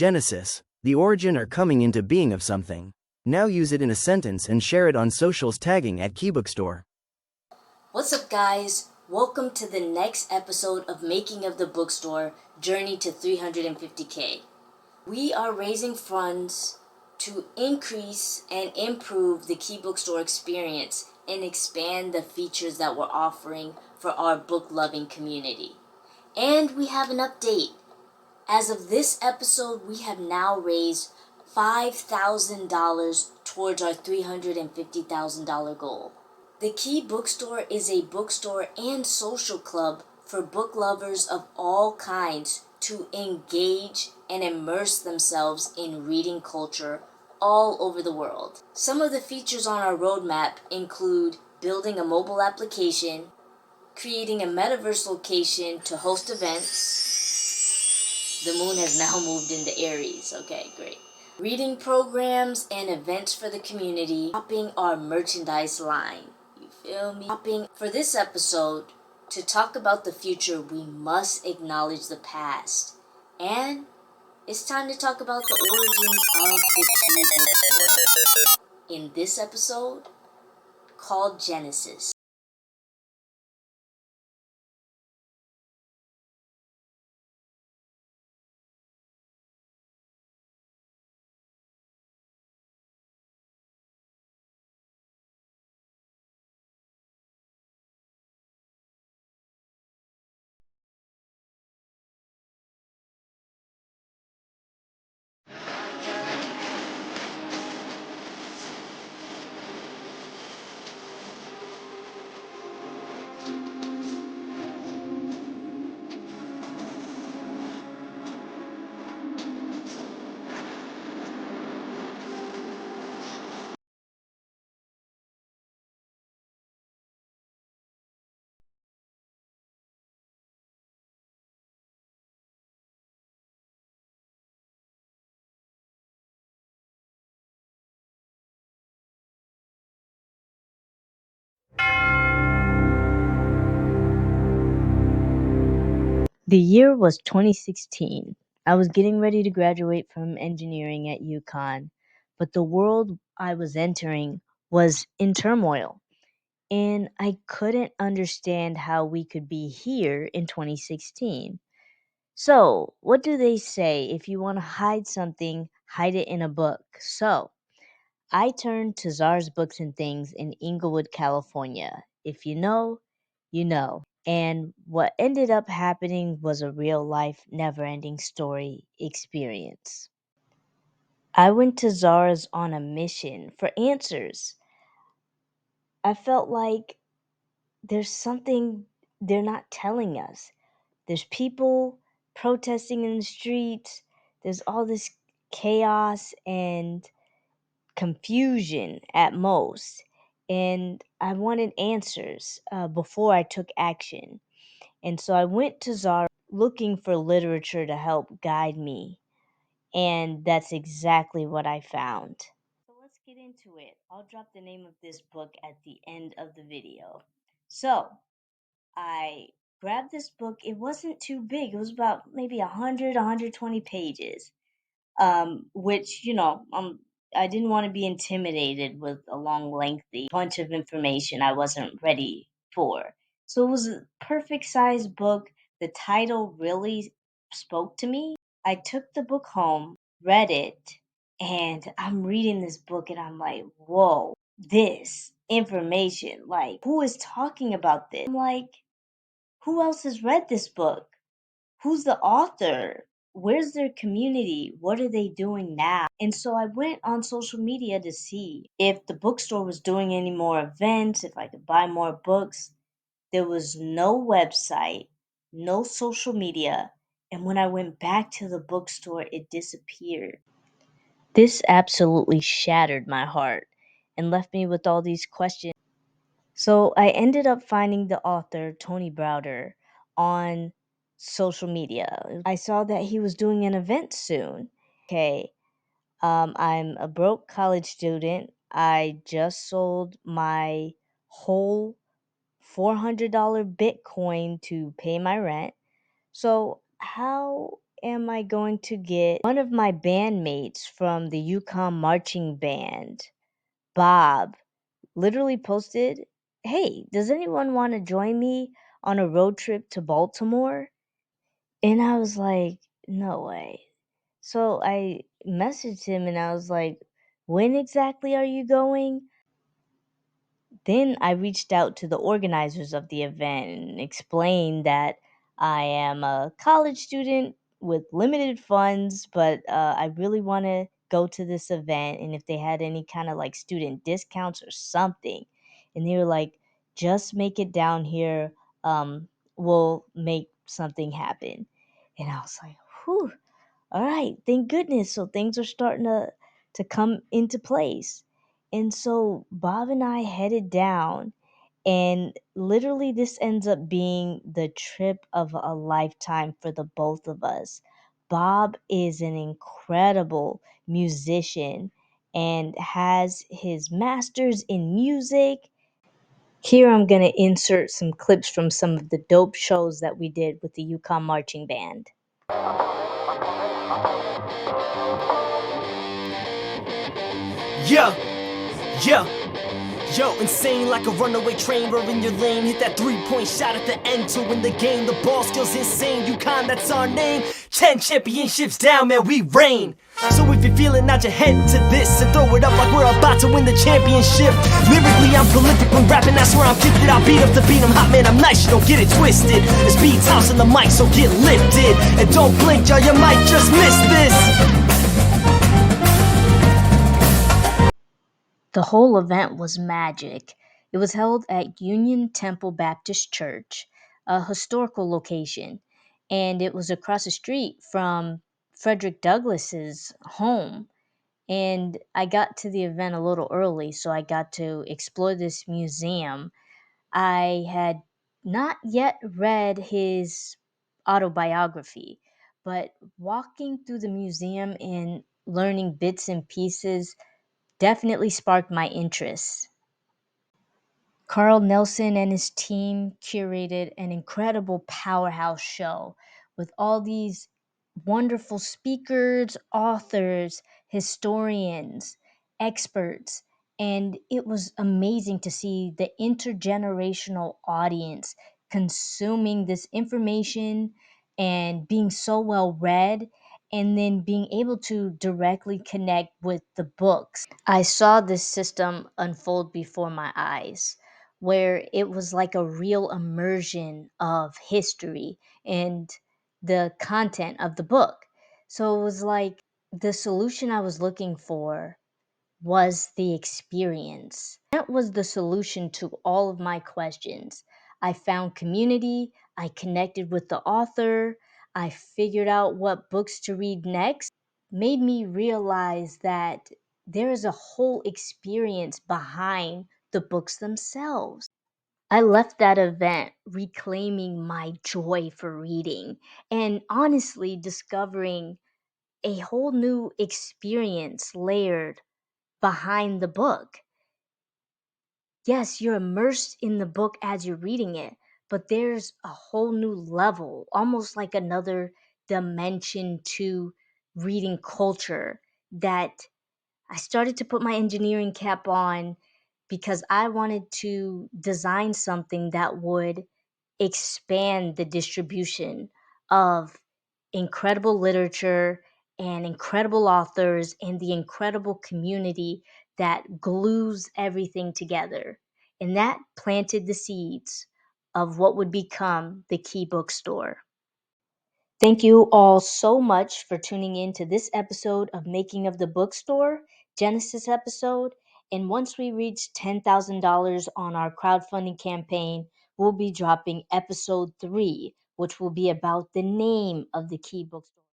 Genesis, the origin or coming into being of something. Now use it in a sentence and share it on socials tagging at Key Bookstore. What's up, guys? Welcome to the next episode of Making of the Bookstore, Journey to 350K. We are raising funds to increase and improve the Key Bookstore experience and expand the features that we're offering for our book-loving community. And we have an update. As of this episode, we have now raised $5,000 towards our $350,000 goal. The Key Bookstore is a bookstore and social club for book lovers of all kinds to engage and immerse themselves in reading culture all over the world. Some of the features on our roadmap include building a mobile application, creating a metaverse location to host events. The moon has now moved into Aries. Okay, great. Reading programs and events for the community, shopping our merchandise line. You feel me? For this episode, to talk about the future, we must acknowledge the past. And it's time to talk about the origins of the Key Bookstore. In this episode, called Genesis. The year was 2016. I was getting ready to graduate from engineering at UConn, but the world I was entering was in turmoil, and I couldn't understand how we could be here in 2016. So, what do they say? If you want to hide something, hide it in a book. So, I turned to Czar's Books and Things in Inglewood, California. If you know, you know. And what ended up happening was a real life, never ending story experience. I went to Czar's on a mission for answers. I felt like there's something they're not telling us. There's people protesting in the streets, there's all this chaos and confusion at most. And I wanted answers before I took action. And so I went to Zara looking for literature to help guide me. And that's exactly what I found. So let's get into it. I'll drop the name of this book at the end of the video. So I grabbed this book. It wasn't too big. It was about maybe 100, 120 pages. Which, I didn't want to be intimidated with a long, lengthy bunch of information I wasn't ready for. So it was a perfect sized book. The title really spoke to me. I took the book home, read it, and I'm reading this book and I'm like, whoa, this information, like, who is talking about this? I'm like, who else has read this book? Who's the author? Where's their community? What are they doing now? And so I went on social media to see if the bookstore was doing any more events, if I could buy more books. There was no website, no social media, and when I went back to the bookstore, it disappeared. This absolutely shattered my heart and left me with all these questions. So I ended up finding the author, Tony Browder, on social media. I saw that he was doing an event soon. Okay, I'm a broke college student. I just sold my whole $400 Bitcoin to pay my rent. So how am I going to get one of my bandmates from the Yukon marching band, Bob, literally posted, "Hey, does anyone want to join me on a road trip to Baltimore?" And I was like, "No way." So I messaged him and I was like, "When exactly are you going?" Then I reached out to the organizers of the event and explained that I am a college student with limited funds, but I really want to go to this event and if they had any kind of like student discounts or something. And they were like, just make it down here. We'll make something happen. And I was like, whew, all right, thank goodness. So things are starting to come into place. And so Bob and I headed down, and literally this ends up being the trip of a lifetime for the both of us. Bob is an incredible musician and has his masters in music. Here I'm going to insert some clips from some of the dope shows that we did with the Yukon Marching Band. Yeah, yeah. Yo, insane like a runaway train, we're in your lane. Hit that 3-point shot at the end to win the game. The ball skill's insane, UConn, that's our name. 10 championships down, man, we reign. So if you're feeling, nod your head to this and throw it up like we're about to win the championship. Lyrically, I'm prolific when rapping, that's where I'm gifted. I'll beat up the beat, I'm hot, man, I'm nice, you don't get it twisted. It's beats house on the mic, so get lifted. And don't blink, y'all, you might just miss this. The whole event was magic. It was held at Union Temple Baptist Church, a historical location, and it was across the street from Frederick Douglass's home. And I got to the event a little early, so I got to explore this museum. I had not yet read his autobiography, but walking through the museum and learning bits and pieces definitely sparked my interest. Carl Nelson and his team curated an incredible powerhouse show with all these wonderful speakers, authors, historians, experts, and it was amazing to see the intergenerational audience consuming this information and being so well read and then being able to directly connect with the books. I saw this system unfold before my eyes, where it was like a real immersion of history and the content of the book. So it was like the solution I was looking for was the experience. That was the solution to all of my questions. I found community, I connected with the author, I figured out what books to read next. Made me realize that there is a whole experience behind the books themselves. I left that event reclaiming my joy for reading and honestly discovering a whole new experience layered behind the book. Yes, you're immersed in the book as you're reading it, but there's a whole new level, almost like another dimension to reading culture that I started to put my engineering cap on because I wanted to design something that would expand the distribution of incredible literature and incredible authors and the incredible community that glues everything together. And that planted the seeds of what would become the Key Bookstore. Thank you all so much for tuning in to this episode of Making of the Bookstore, Genesis episode. And once we reach $10,000 on our crowdfunding campaign, we'll be dropping episode 3, which will be about the name of the Key Bookstore.